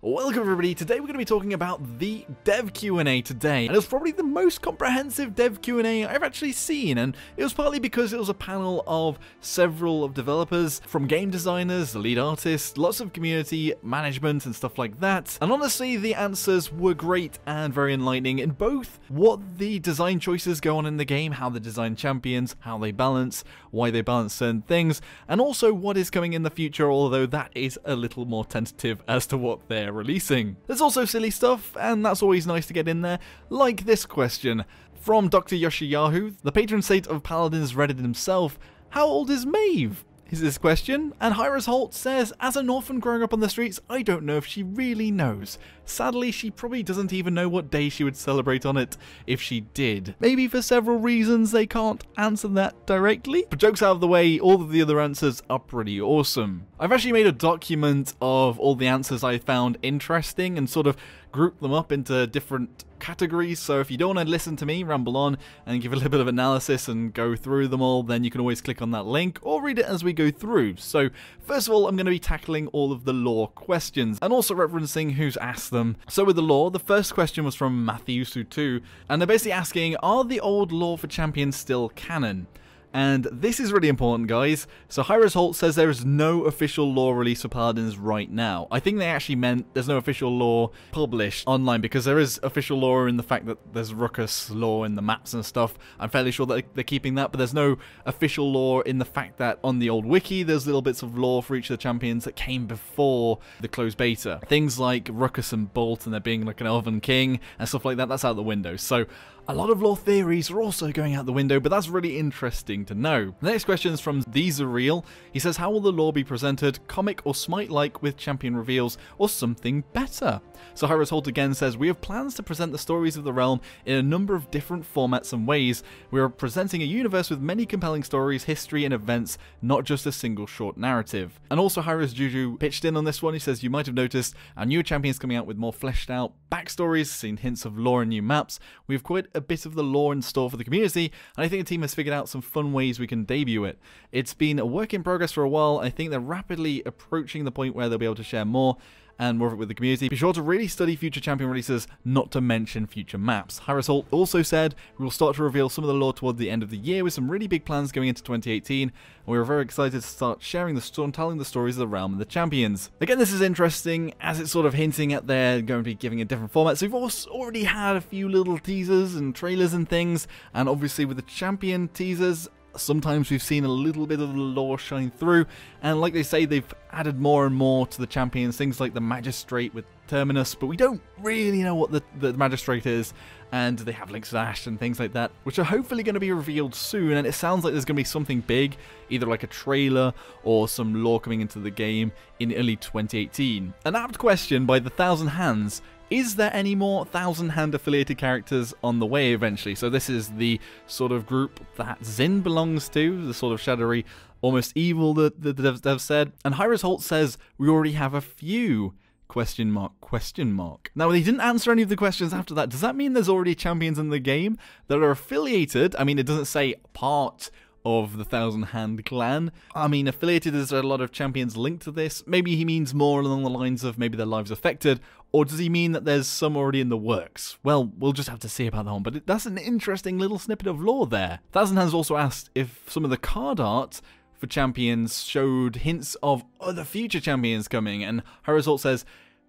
Welcome everybody, today we're going to be talking about the dev Q&A today, and it was probably the most comprehensive dev Q&A I've actually seen, and it was partly because it was a panel of several of developers, from game designers, the lead artists, lots of community management and stuff like that, and honestly the answers were great and very enlightening in both what the design choices go on in the game, how they design champions, how they balance, why they balance certain things, and also what is coming in the future, although that is a little more tentative as to what they're releasing. There's also silly stuff, and that's always nice to get in there, like this question from Dr. Yoshiyahu, the patron saint of Paladins Reddit himself. How old is Maeve? Is this question, and hi-rez Holt says, as an orphan growing up on the streets, I don't know if she really knows. Sadly, she probably doesn't even know what day she would celebrate on it if she did. Maybe for several reasons they can't answer that directly, but jokes out of the way, all of the other answers are pretty awesome. I've actually made a document of all the answers I found interesting and sort of grouped them up into different categories, so if you don't want to listen to me ramble on and give a little bit of analysis and go through them all, then you can always click on that link or read it as we go through. So first of all, I'm going to be tackling all of the lore questions and also referencing who's asked them. So with the lore, the first question was from Matthewsu2, and they're basically asking, are the old lore for champions still canon? And this is really important, guys. So hi-rez Holt says there is no official lore release for Paladins right now. I think they actually meant there's no official lore published online, because there is official lore in the fact that there's ruckus lore in the maps and stuff. I'm fairly sure that they're keeping that, but there's no official lore in the fact that on the old wiki there's little bits of lore for each of the champions that came before the closed beta. Things like ruckus and bolt and there being like an elven king and stuff like that, that's out the window. So a lot of lore theories are also going out the window, but that's really interesting to know. The next question is from These Are Real. He says, how will the lore be presented? Comic or Smite-like with champion reveals, or something better? So hi-rez Holt again says, we have plans to present the stories of the realm in a number of different formats and ways. We are presenting a universe with many compelling stories, history, and events, not just a single short narrative. And also hi-rez Juju pitched in on this one. He says, you might have noticed our newer champions coming out with more fleshed out backstories, seen hints of lore and new maps. We have quite a bit of the lore in store for the community, and I think the team has figured out some fun ways we can debut it. It's been a work in progress for a while. I think they're rapidly approaching the point where they'll be able to share more and more of it with the community. Be sure to really study future champion releases, not to mention future maps. hi-rez Holt also said, we will start to reveal some of the lore toward the end of the year with some really big plans going into 2018, and we are very excited to start sharing the story and telling the stories of the realm and the champions. Again, this is interesting as it's sort of hinting at they're going to be giving a different format. So we've also already had a few little teasers and trailers and things, and obviously with the champion teasers, sometimes we've seen a little bit of the lore shine through, and like they say, they've added more and more to the champions, things like the Magistrate with Terminus, but we don't really know what the Magistrate is, and they have links to Ash and things like that, which are hopefully going to be revealed soon, and it sounds like there's going to be something big, either like a trailer or some lore coming into the game in early 2018. An apt question by the Thousand Hands: is there any more Thousand Hand affiliated characters on the way eventually? So this is the sort of group that Zin belongs to, the sort of shadowy, almost evil that the devs said. And hi-rez Holt says, we already have a few, question mark, question mark. Now, he didn't answer any of the questions after that. Does that mean there's already champions in the game that are affiliated? I mean, it doesn't say part of the Thousand Hand clan. I mean, affiliated, is there a lot of champions linked to this? Maybe he means more along the lines of maybe their lives affected, or does he mean that there's some already in the works? Well, we'll just have to see about that one, but that's an interesting little snippet of lore there. Thousand Hands also asked if some of the card art for champions showed hints of other future champions coming, and hi-rez Holt says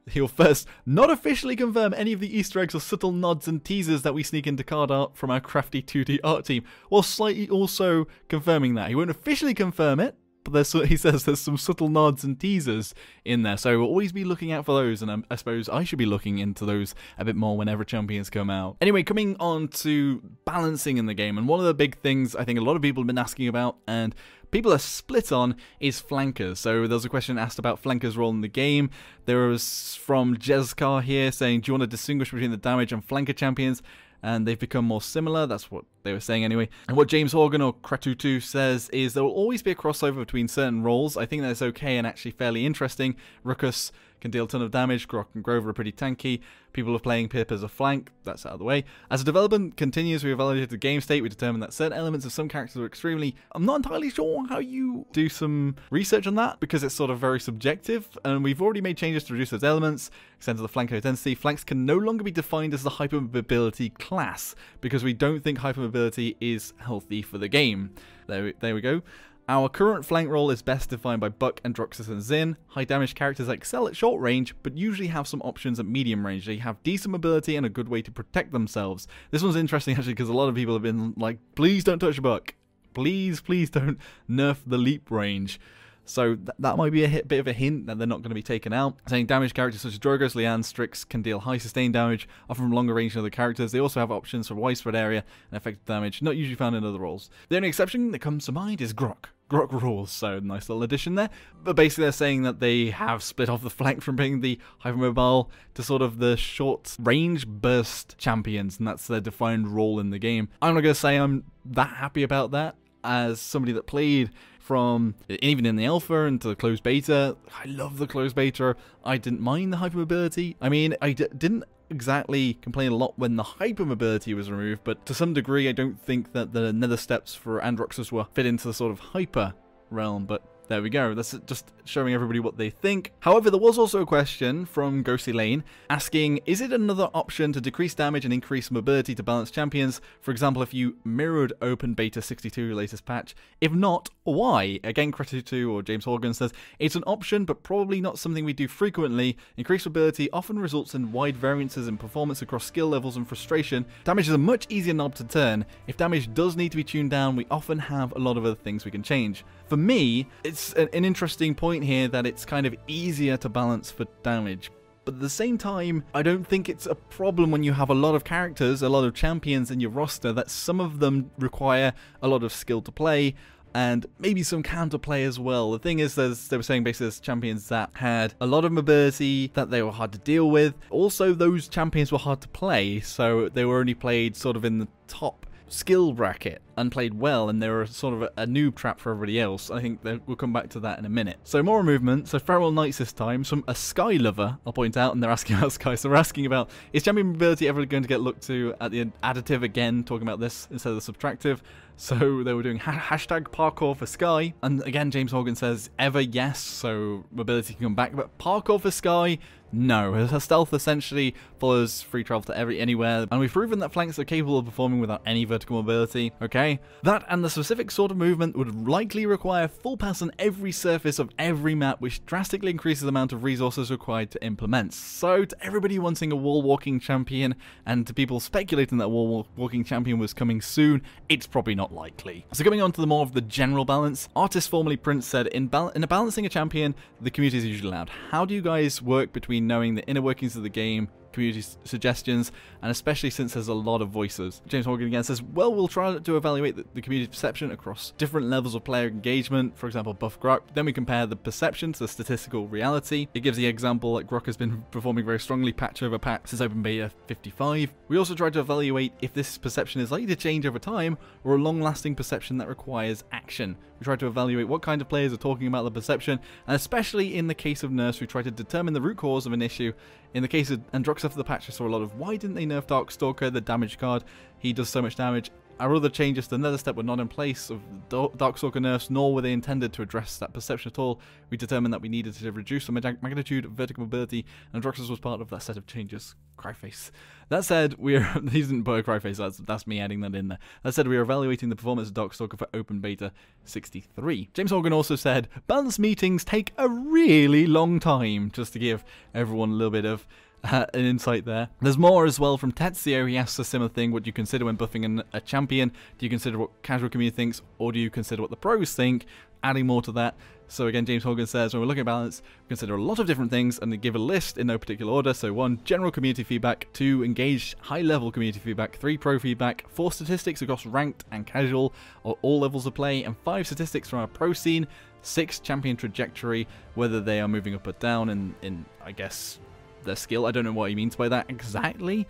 he'll first not officially confirm any of the Easter eggs or subtle nods and teasers that we sneak into card art from our crafty 2D art team, while slightly also confirming that. He won't officially confirm it, but he says there's some subtle nods and teasers in there, so we'll always be looking out for those, and I suppose I should be looking into those a bit more whenever champions come out. Anyway, coming on to balancing in the game, and one of the big things I think a lot of people have been asking about, and people are split on, is flankers. So there's a question asked about flankers' role in the game. There was from Jezkar here saying, do you want to distinguish between the damage and flanker champions? And they've become more similar. That's what they were saying anyway. And what James Horgan or Kratutu says is there will always be a crossover between certain roles. I think that's okay and actually fairly interesting. Ruckus can deal a ton of damage. Grok and Grover are pretty tanky. People are playing Pip as a flank. That's out of the way. As the development continues, we evaluated the game state. We determined that certain elements of some characters are extremely... I'm not entirely sure how you do some research on that, because it's sort of very subjective, and we've already made changes to reduce those elements, extend to the flank identity. Flanks can no longer be defined as the hypermobility class, because we don't think hypermobility is healthy for the game. There we go. Our current flank role is best defined by Buck, Androxus, and Zin. High damage characters excel at short range, but usually have some options at medium range. They have decent mobility and a good way to protect themselves. This one's interesting actually, because a lot of people have been like, please don't touch Buck. Please don't nerf the leap range. So that might be a bit of a hint that they're not going to be taken out. Saying damage characters such as Drogos, Lian, Strix can deal high sustained damage, often from longer range than other characters. They also have options for widespread area and effective damage, not usually found in other roles. The only exception that comes to mind is Grok. Grok rules, so nice little addition there. But basically they're saying that they have split off the flank from being the hypermobile to sort of the short range burst champions, and that's their defined role in the game. I'm not going to say I'm that happy about that. As somebody that played from even in the alpha into the closed beta, I love the closed beta. I didn't mind the hypermobility. I mean, I didn't exactly complain a lot when the hypermobility was removed, but to some degree I don't think that the nether steps for Androxus were fit into the sort of hyper realm, but there we go. That's just showing everybody what they think. However, there was also a question from Ghostly Lane asking, is it another option to decrease damage and increase mobility to balance champions? For example, if you mirrored Open Beta 62 latest patch. If not, why? Again, Cretu2 or James Horgan says, it's an option, but probably not something we do frequently. Increased mobility often results in wide variances in performance across skill levels and frustration. Damage is a much easier knob to turn. If damage does need to be tuned down, we often have a lot of other things we can change. For me, it's an interesting point here that it's kind of easier to balance for damage. But at the same time, I don't think it's a problem when you have a lot of characters, a lot of champions in your roster, that some of them require a lot of skill to play, and maybe some counterplay as well. The thing is, they were saying basically there's champions that had a lot of mobility, that they were hard to deal with. Also, those champions were hard to play, so they were only played sort of in the top skill bracket and played well, and they were sort of a noob trap for everybody else. I think we'll come back to that in a minute. So more movement. So Feral Knights this time, a Sky lover, I'll point out, and they're asking about Sky. So we're asking about, is champion mobility ever going to get looked to at the additive again, talking about this instead of the subtractive? So they were doing hashtag parkour for Sky, and again James Horgan says ever yes, so mobility can come back, but parkour for Sky, no. Her stealth essentially follows free travel to anywhere, and we've proven that flanks are capable of performing without any vertical mobility, okay? That and the specific sort of movement would likely require full pass on every surface of every map, which drastically increases the amount of resources required to implement. So to everybody wanting a wall-walking champion, and to people speculating that a wall-walking champion was coming soon, it's probably not likely. So coming on to the more of the general balance, artist formerly Prince said, in balancing a champion, the community is usually allowed. How do you guys work between knowing the inner workings of the game, community suggestions, and especially since there's a lot of voices? James Horgan again says, well, we'll try to evaluate the community perception across different levels of player engagement, for example Buff Grok, then we compare the perception to the statistical reality. It gives the example that Grok has been performing very strongly patch over patch since Open Beta 55. We also try to evaluate if this perception is likely to change over time, or a long-lasting perception that requires action. We try to evaluate what kind of players are talking about the perception, and especially in the case of nerfs, we try to determine the root cause of an issue. In the case of Androxus after the patch, I saw a lot of, why didn't they nerf Darkstalker, the damage card? He does so much damage. Our other changes to the Nether Step were not in place of Darkstalker nerfs, nor were they intended to address that perception at all. We determined that we needed to reduce the magnitude of vertical mobility, and Androxus was part of that set of changes. Cryface. That said, he didn't put a cryface, that's me adding that in there. That said, we are evaluating the performance of Darkstalker for Open Beta 63. James Horgan also said, balance meetings take a really long time, just to give everyone a little bit of an insight there. There's more as well from Tetsuo. He asks a similar thing. What do you consider when buffing a champion? Do you consider what casual community thinks, or do you consider what the pros think? Adding more to that. So again, James Horgan says, when we're looking at balance, we consider a lot of different things and they give a list in no particular order. So 1, general community feedback, 2, engaged high-level community feedback, 3, pro feedback, 4, statistics across ranked and casual or all levels of play, and 5, statistics from our pro scene, 6, champion trajectory, whether they are moving up or down in I guess, their skill. I don't know what he means by that exactly.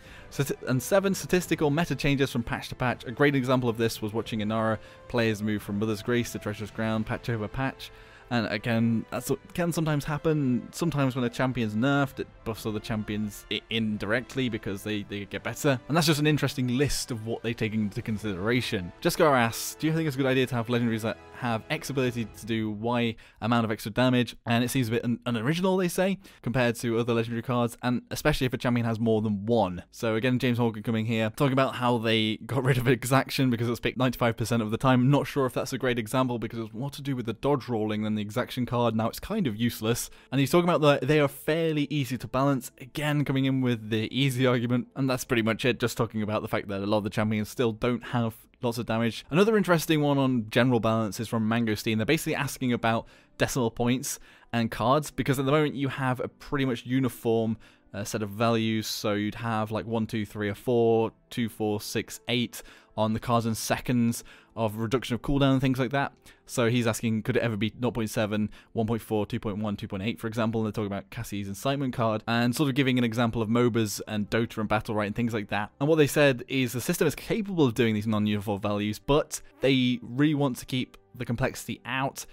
And 7, statistical meta changes from patch to patch. A great example of this was watching Inara players move from Mother's Grace to Treasure's Ground patch over patch. And again, that's what can sometimes happen. Sometimes when a champion's nerfed, it buffs other champions indirectly because they get better. And that's just an interesting list of what they take into consideration. Jessica asks, do you think it's a good idea to have legendaries that have X ability to do Y amount of extra damage? And it seems a bit unoriginal, they say, compared to other legendary cards, and especially if a champion has more than one. So again, James Horgan coming here, talking about how they got rid of exaction because it was picked 95% of the time. Not sure if that's a great example because it was more to do with the dodge rolling than the exaction card. Now it's kind of useless. And he's talking about that they are fairly easy to balance. Again, coming in with the easy argument, and that's pretty much it. Just talking about the fact that a lot of the champions still don't have lots of damage. Another interesting one on general balance is from Mangosteen. They're basically asking about decimal points and cards, because at the moment you have a pretty much uniform set of values. So you'd have like 1, 2, 3, or 4, 2, 4, 6, 8 on the cards and seconds of reduction of cooldown and things like that. So he's asking, could it ever be 0.7, 1.4, 2.1, 2.8, for example? And they're talking about Cassie's Incitement card, and sort of giving an example of MOBAs and Dota and Battle Right and things like that. And what they said is the system is capable of doing these non-uniform values, but they really want to keep the complexity out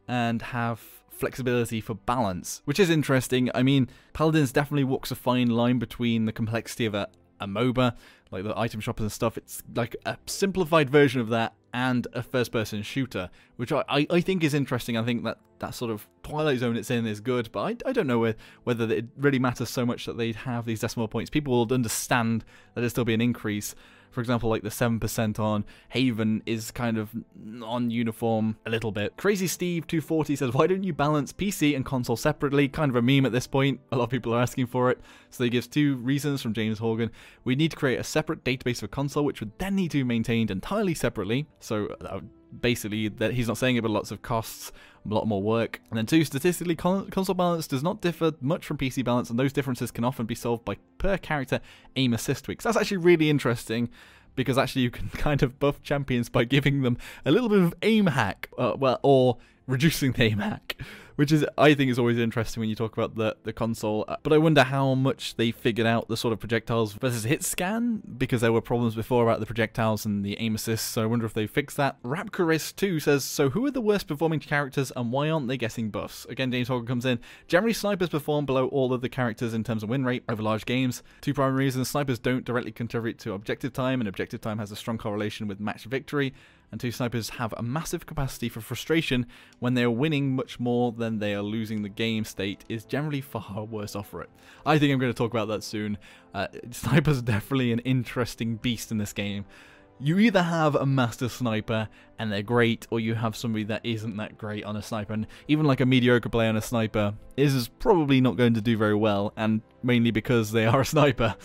and have flexibility for balance, which is interesting. I mean, Paladins definitely walks a fine line between the complexity of a MOBA, like the item shoppers and stuff. It's like a simplified version of that, and a first-person shooter, which I think is interesting. I think that sort of Twilight Zone it's in is good, but I don't know whether it really matters so much that they'd have these decimal points. People will understand that there'll still be an increase. For example, like the 7% on Haven is kind of non-uniform a little bit. Crazy Steve 240 says, why don't you balance PC and console separately? Kind of a meme at this point. A lot of people are asking for it. So he gives 2 reasons from James Horgan. We need to create a separate database for console, which would then need to be maintained entirely separately. So basically, that he's not saying it, but lots of costs, a lot more work. And then 2, statistically, console balance does not differ much from PC balance, and those differences can often be solved by per character aim assist tweaks. That's actually really interesting, because actually you can kind of buff champions by giving them a little bit of aim hack, or reducing the aim hack, which is, I think, is always interesting when you talk about the console. But I wonder how much they figured out the sort of projectiles versus hit scan, because there were problems before about the projectiles and the aim assist, so I wonder if they fixed that. Rapcaris2 says, so who are the worst performing characters and why aren't they getting buffs? Again, James Horgan comes in. Generally, snipers perform below all of the characters in terms of win rate over large games. 2 primary reasons: snipers don't directly contribute to objective time, and objective time has a strong correlation with match victory. And 2, snipers have a massive capacity for frustration when they are winning much more than they are losing. The game state is generally far worse off for it. I think I'm going to talk about that soon. Snipers are definitely an interesting beast in this game. You either have a master sniper and they're great, or you have somebody that isn't that great on a sniper. And even like a mediocre player on a sniper is probably not going to do very well, and mainly because they are a sniper.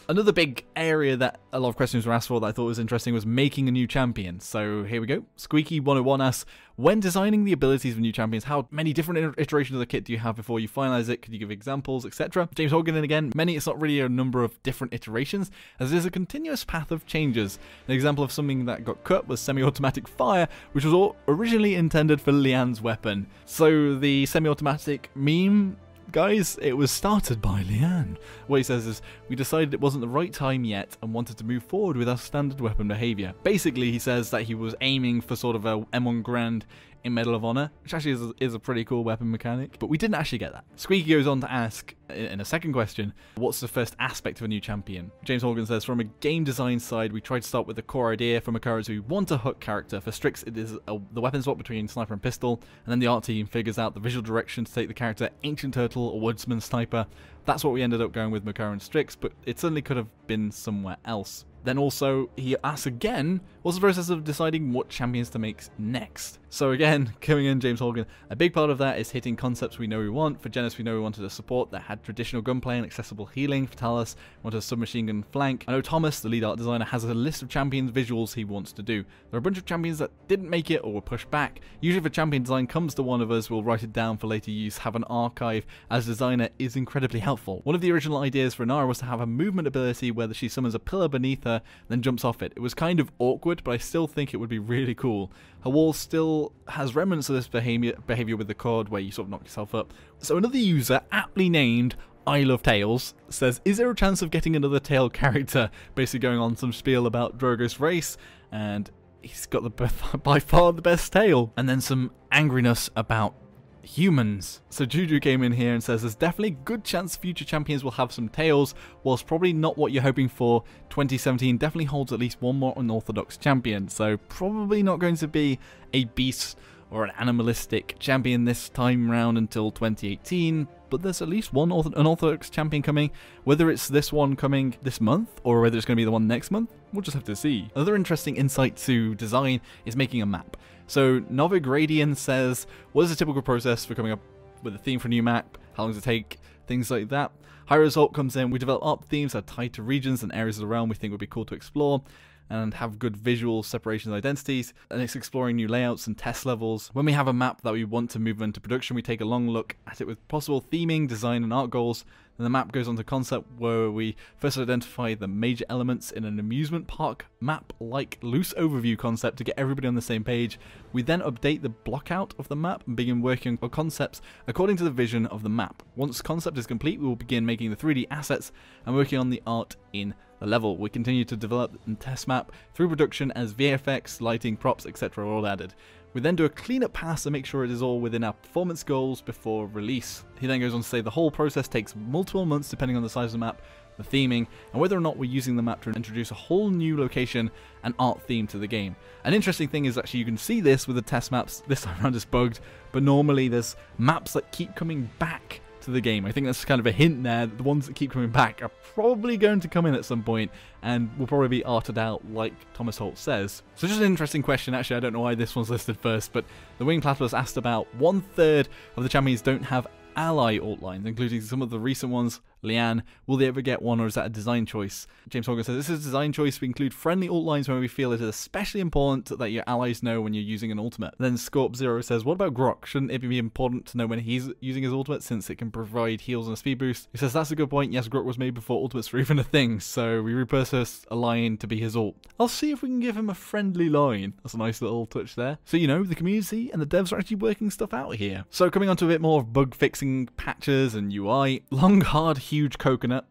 Another big area that a lot of questions were asked for that I thought was interesting was making a new champion. So here we go. Squeaky101 asks, when designing the abilities of new champions, how many different iterations of the kit do you have before you finalize it? Could you give examples, etc.? James Horgan, and again, it's not really a number of different iterations, as it is a continuous path of changes. An example of something that got cut was semi-automatic fire, which was all originally intended for Leanne's weapon. So the semi-automatic meme, guys, it was started by Leanne. What he says is, we decided it wasn't the right time yet and wanted to move forward with our standard weapon behavior. Basically, he says that he was aiming for sort of a M1 Grand in Medal of Honor, which actually is a pretty cool weapon mechanic, but we didn't actually get that. Squeaky goes on to ask, in a second question, what's the first aspect of a new champion? James Horgan says, from a game design side, we tried to start with the core idea from a character who want a hook character. For Strix, it is the weapon swap between sniper and pistol, and then the art team figures out the visual direction to take the character Ancient Turtle or Woodsman Sniper. That's what we ended up going with Makara and Strix, but it certainly could have been somewhere else. Then also, he asks again, what's the process of deciding what champions to make next? So again, coming in, James Horgan, a big part of that is hitting concepts we know we want. For Genesis, we know we wanted a support that had traditional gunplay and accessible healing. For Talos, we wanted a submachine gun flank. I know Thomas, the lead art designer, has a list of champions visuals he wants to do. There are a bunch of champions that didn't make it or were pushed back. Usually if a champion design comes to one of us, we'll write it down for later use. Have an archive as designer is incredibly helpful. One of the original ideas for Inara was to have a movement ability where she summons a pillar beneath her, then jumps off it. It was kind of awkward, but I still think it would be really cool. Her wall still has remnants of this behavior with the cord where you sort of knock yourself up. So another user, aptly named I Love Tails, says, is there a chance of getting another tail character? Basically going on some spiel about Drogo's race, and he's got by far the best tail. And then some angriness about humans. So Juju came in here and says there's definitely a good chance future champions will have some tails, whilst probably not what you're hoping for. 2017 definitely holds at least one more unorthodox champion, so probably not going to be a beast or an animalistic champion this time round until 2018, but there's at least one unorthodox champion coming. Whether it's this one coming this month or whether it's going to be the one next month, we'll just have to see. Another interesting insight to design is making a map. So Novigradian says, what is the typical process for coming up with a theme for a new map? How long does it take? Things like that. hi-rez comes in, we develop art themes that are tied to regions and areas of the realm we think would be cool to explore and have good visual separations and identities, and it's exploring new layouts and test levels. When we have a map that we want to move into production, we take a long look at it with possible theming, design and art goals. Then the map goes on to concept, where we first identify the major elements in an amusement park map-like loose overview concept to get everybody on the same page. We then update the block out of the map and begin working on concepts according to the vision of the map. Once concept is complete, we will begin making the 3D assets and working on the art in the level. We continue to develop and test map through production as VFX, lighting, props, etc. are all added. We then do a cleanup pass to make sure it is all within our performance goals before release. He then goes on to say the whole process takes multiple months depending on the size of the map, the theming, and whether or not we're using the map to introduce a whole new location and art theme to the game. An interesting thing is actually you can see this with the test maps. This time around it's bugged, but normally there's maps that keep coming back to the game. I think that's kind of a hint there. The ones that keep coming back are probably going to come in at some point and will probably be arted out like Thomas Holt says. So just an interesting question. Actually, I don't know why this one's listed first, but the Winged Platypus asked about 1/3 of the champions don't have ally alt lines, including some of the recent ones. Leanne, will they ever get one, or is that a design choice? James Horgan says, this is a design choice. We include friendly alt lines when we feel it is especially important that your allies know when you're using an ultimate. Then Scorp Zero says, what about Grok? Shouldn't it be important to know when he's using his ultimate, since it can provide heals and a speed boost? He says, that's a good point. Yes, Grok was made before ultimates were even a thing, so we repurposed a line to be his ult. I'll see if we can give him a friendly line. That's a nice little touch there. So, you know, the community and the devs are actually working stuff out here. So coming on to a bit more of bug fixing, patches and UI. Long, hard, huge coconut.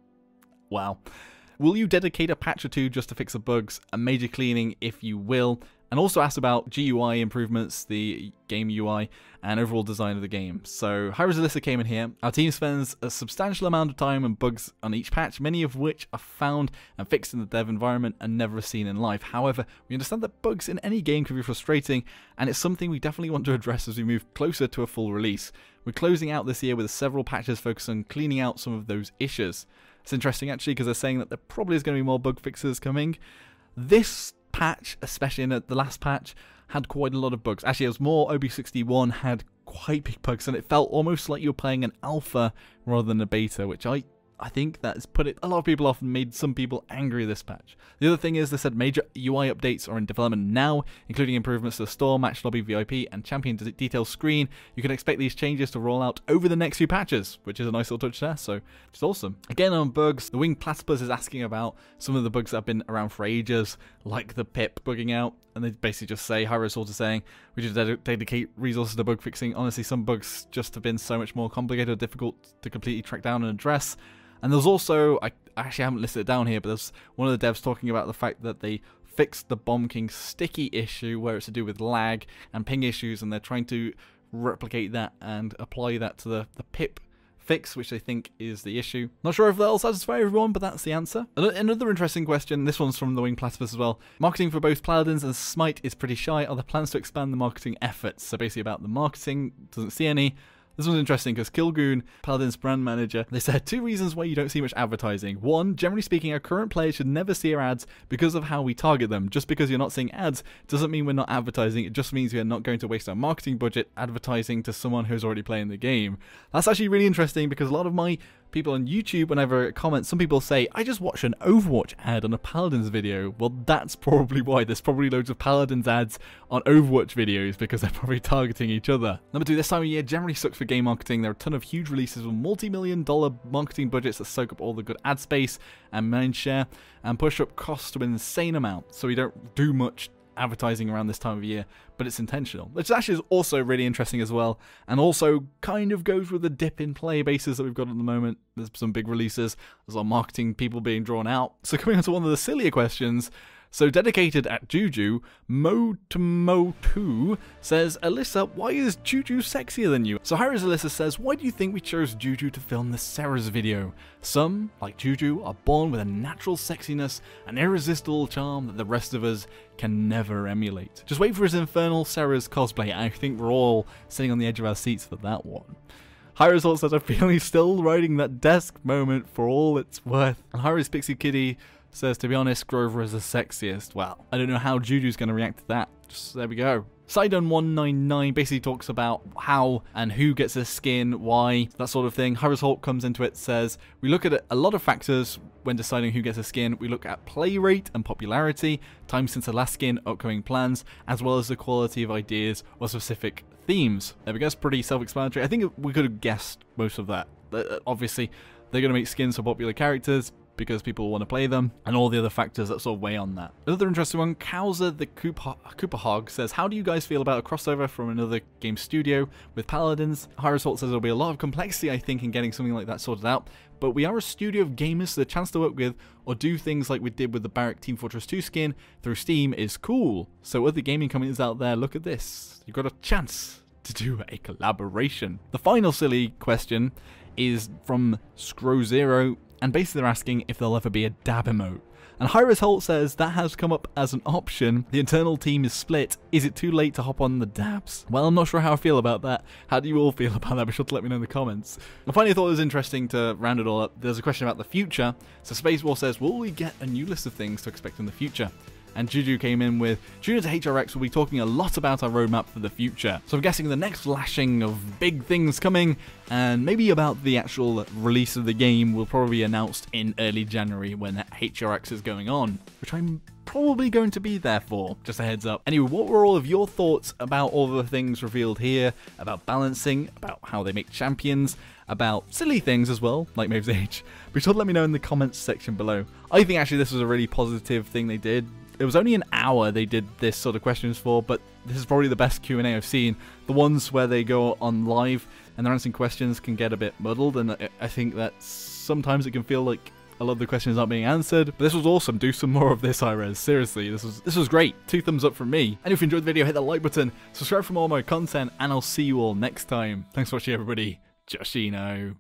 Wow. Will you dedicate a patch or two just to fix the bugs? A major cleaning if you will. And also asked about GUI improvements, the game UI, and overall design of the game. So hi-rez Alyssa came in here. Our team spends a substantial amount of time on bugs on each patch, many of which are found and fixed in the dev environment and never seen in life. However, we understand that bugs in any game can be frustrating, and it's something we definitely want to address as we move closer to a full release. We're closing out this year with several patches focused on cleaning out some of those issues. It's interesting actually, because they're saying that there probably is going to be more bug fixes coming. This patch, especially in the last patch, had quite a lot of bugs. Actually, it was more OB61 had quite big bugs, and it felt almost like you were playing an alpha rather than a beta, which I think that's put a lot of people off and made some people angry this patch. The other thing is they said major UI updates are in development now, including improvements to the store, match lobby, VIP, and champion detail screen. You can expect these changes to roll out over the next few patches, which is a nice little touch there, so it's awesome. Again, on bugs, the Winged Platypus is asking about some of the bugs that have been around for ages, like the pip bugging out, and they basically just say, hi-rez sort of saying, we should dedicate resources to bug fixing. Honestly, some bugs just have been so much more complicated or difficult to completely track down and address. And there's also, I actually haven't listed it down here, but there's one of the devs talking about the fact that they fixed the Bomb King sticky issue, where it's to do with lag and ping issues, and they're trying to replicate that and apply that to the pip fix, which they think is the issue. Not sure if that'll satisfy everyone, but that's the answer. Another interesting question, this one's from the Winged Platypus as well. Marketing for both Paladins and Smite is pretty shy. Are there plans to expand the marketing efforts? So basically about the marketing, doesn't see any. This one's interesting because Kilgoon, Paladin's brand manager, they said 2 reasons why you don't see much advertising. 1, generally speaking, our current players should never see our ads because of how we target them. Just because you're not seeing ads doesn't mean we're not advertising. It just means we are not going to waste our marketing budget advertising to someone who's already playing the game. That's actually really interesting because a lot of my people on YouTube, whenever I comment, some people say, I just watched an Overwatch ad on a Paladins video. Well, that's probably why. There's probably loads of Paladins ads on Overwatch videos because they're probably targeting each other. Number 2, this time of year generally sucks for game marketing. There are a ton of huge releases with multi-million-dollar marketing budgets that soak up all the good ad space and mind share and push up costs to an insane amount. So we don't do much advertising around this time of year, but it's intentional, which actually is also really interesting as well, and also kind of goes with the dip in player bases that we've got at the moment. There's some big releases, there's a lot of marketing people being drawn out. So coming on to one of the sillier questions, So dedicated at Juju, Motomo2 says, Alyssa, why is Juju sexier than you? So hi-rez Alyssa says, why do you think we chose Juju to film the Sarah's video? Some, like Juju, are born with a natural sexiness, an irresistible charm that the rest of us can never emulate. Just wait for his infernal Sarah's cosplay. I think we're all sitting on the edge of our seats for that one. hi-rez says, I feel he's still riding that desk moment for all it's worth. And hi-rez Pixie Kitty says, to be honest, Grover is the sexiest. Well, I don't know how Juju's going to react to that. Just there we go. Sidon199 basically talks about how and who gets a skin, why, that sort of thing. hi-rez comes into it, says, we look at a lot of factors when deciding who gets a skin. We look at play rate and popularity, time since the last skin, upcoming plans, as well as the quality of ideas or specific themes. There we go, it's pretty self-explanatory. I think we could have guessed most of that. Obviously, they're going to make skins for popular characters, because people want to play them, and all the other factors that sort of weigh on that. Another interesting one, Kowser the Cooper Hog says, how do you guys feel about a crossover from another game studio with Paladins? hi-rez says there'll be a lot of complexity, I think, in getting something like that sorted out, but we are a studio of gamers, so the chance to work with or do things like we did with the Barrack Team Fortress 2 skin through Steam is cool. So other gaming companies out there, look at this. You've got a chance to do a collaboration. The final silly question is from Scro0, and basically they're asking if there'll ever be a dab emote. And hi-rez says that has come up as an option. The internal team is split. Is it too late to hop on the dabs? Well, I'm not sure how I feel about that. How do you all feel about that? Be sure to let me know in the comments. I finally thought it was interesting to round it all up. There's a question about the future. So Spacewar says, will we get a new list of things to expect in the future? And Juju came in with, Junior to HRX will be talking a lot about our roadmap for the future. So I'm guessing the next lashing of big things coming, and maybe about the actual release of the game will probably be announced in early January when HRX is going on, which I'm probably going to be there for, just a heads up. Anyway, what were all of your thoughts about all the things revealed here, about balancing, about how they make champions, about silly things as well, like Maeve's Age? Be sure to let me know in the comments section below. I think actually this was a really positive thing they did. It was only an hour they did this sort of questions for, but this is probably the best Q&A I've seen. The ones where they go on live and they're answering questions can get a bit muddled, and I think that sometimes it can feel like a lot of the questions aren't being answered. But this was awesome. Do some more of this, hi-rez. Seriously, this was great. 2 thumbs up from me. And if you enjoyed the video, hit that like button, subscribe for more of my content, and I'll see you all next time. Thanks for watching, everybody. Joshino.